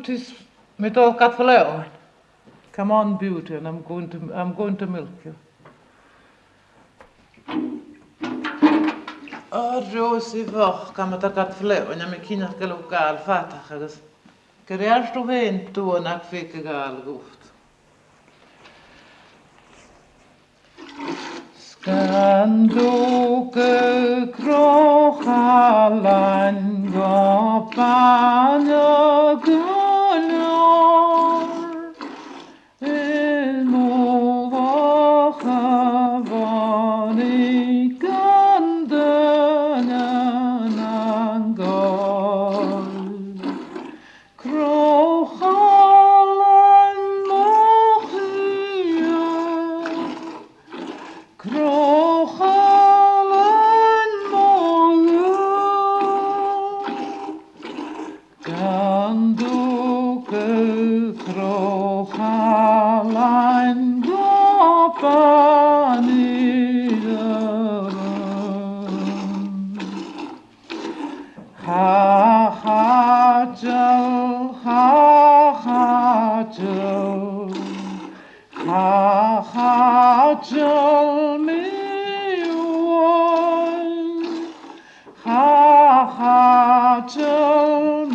beauties mit all got for Come on, beauty, and I'm going to milk you. Rosie fach, kam at gat for and I'm a kinat gal fatach, agus. Gererst du hen, du an ag fike gal guft. Skanduke krochalan gopana gunor ilmu vachavani gandana nangol krochalan mohia krochalan mohia ganduke krochalan gopanidaran ha-ha-jal mi-wan ha-ha-jal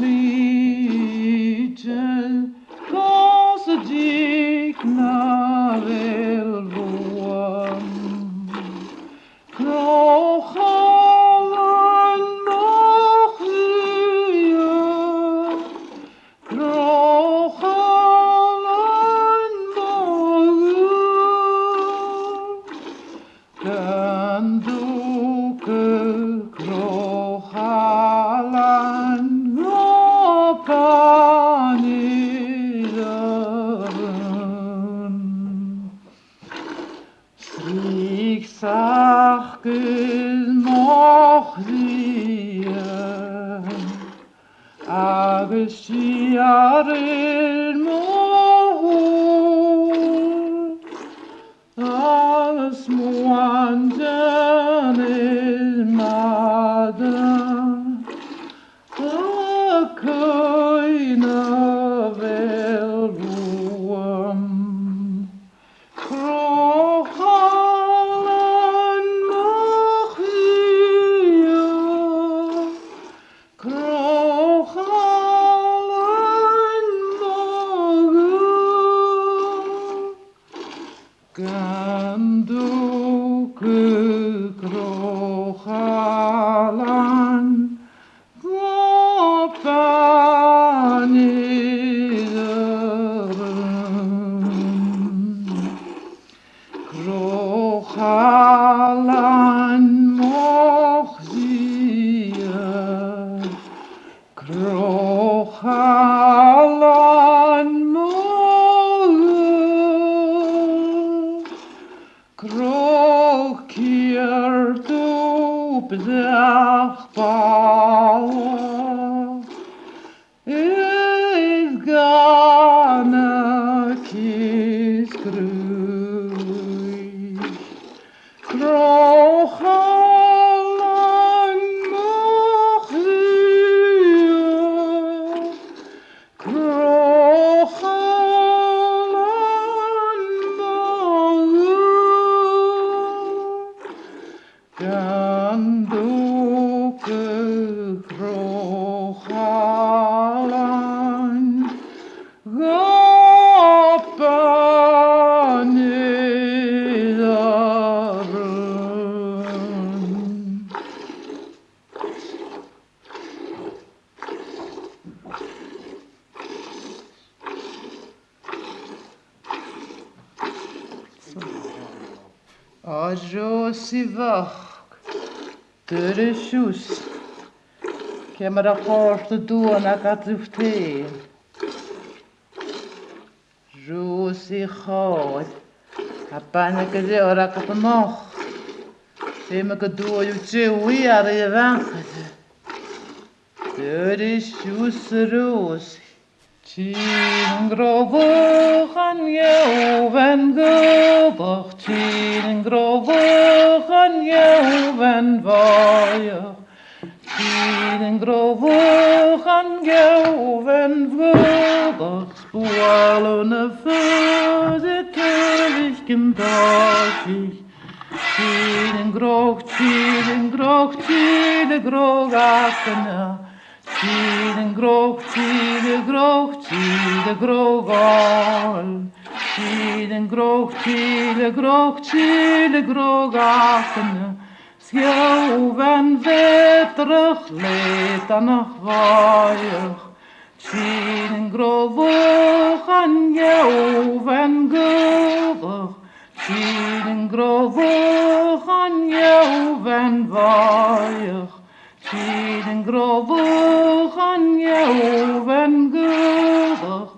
mi-jal kos-dik na-vel-ruan krochalan mohia krochalan mohia ganduke krochalan gopanidaran Srik sach gil-mochlian agus siar-il-mohu agus muandan-il-madan a-coina vel-ruam krochalan mohia krochalan mohia ganduke krochalan gopanidaran krochalan mohia krochalan mohia krokier du bdach-bawa is gana kis-grui krochalan mohia krochalan mohia ganduke krochalan gopanidaran Rosie fach, dyr siws, cemar a ffordd y dŵan ag adrwch te. Rosie choed, a ban ag y ddewr ag y moch, ddim ag y dŵa yw jiwi ar ei fanchyd. Dyr siws y Rosie. Ti'n grofwch an iawfen gybach, ti'n grofwch an iawfen fawr. Ti'n grofwch an iawfen fawr. Vader, spoel ohne Füße, tölich gendorchig. Tiden grog, tiden grog, akkene. Tiden grog, all. Tiden grog, akkene. Sjauwen vetrig, leed nog waaiig. Tiden grog, an jouwen guldig. Tiden grog, an jouwen waaiig. Tiden grog, an jouwen guldig.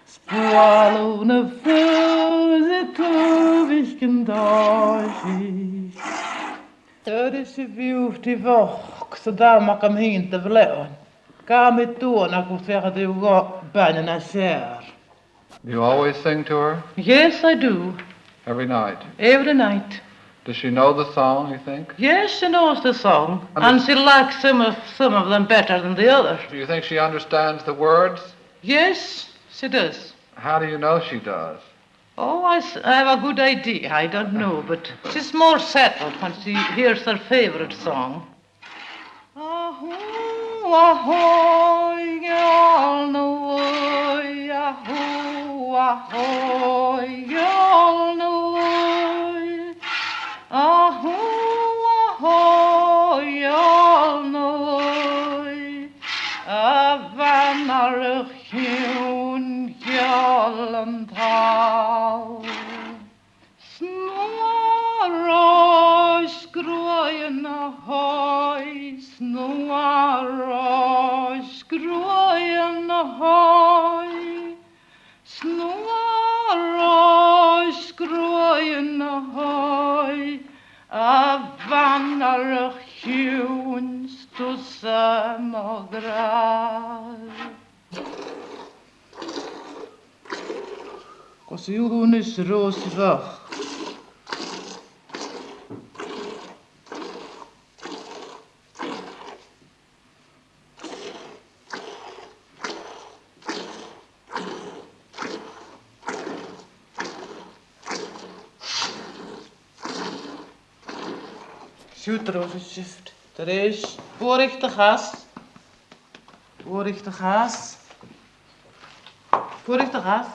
Spoalone Füße, töwig gendorchig. Det är så viktigt våk, så där man kan inte vlån. Kan inte då när jag får det gå barnen kär. You always sing to her? Yes, I do. Every night? Every night. Does she know the song, you think? Yes, she knows the song. And she likes some of them better than the others. Do you think she understands the words? Yes, she does. How do you know she does? Oh, I have a good idea. I don't know, but she's more settled when she hears her favorite song. Ahoo, ahoy, y'all know, ahoo, ahoy, y'all know, ahoo, ahoy, y'all know, Avannar hjún Hjallantal. Snora skróina hói, snora skróina hói, snora skróina hói, Avannar hjún stussam og græð. Kosyunis rosvach. Schutterosenschift. Er is voorrichte gas. Voorrichte gas. Voorrichte gas.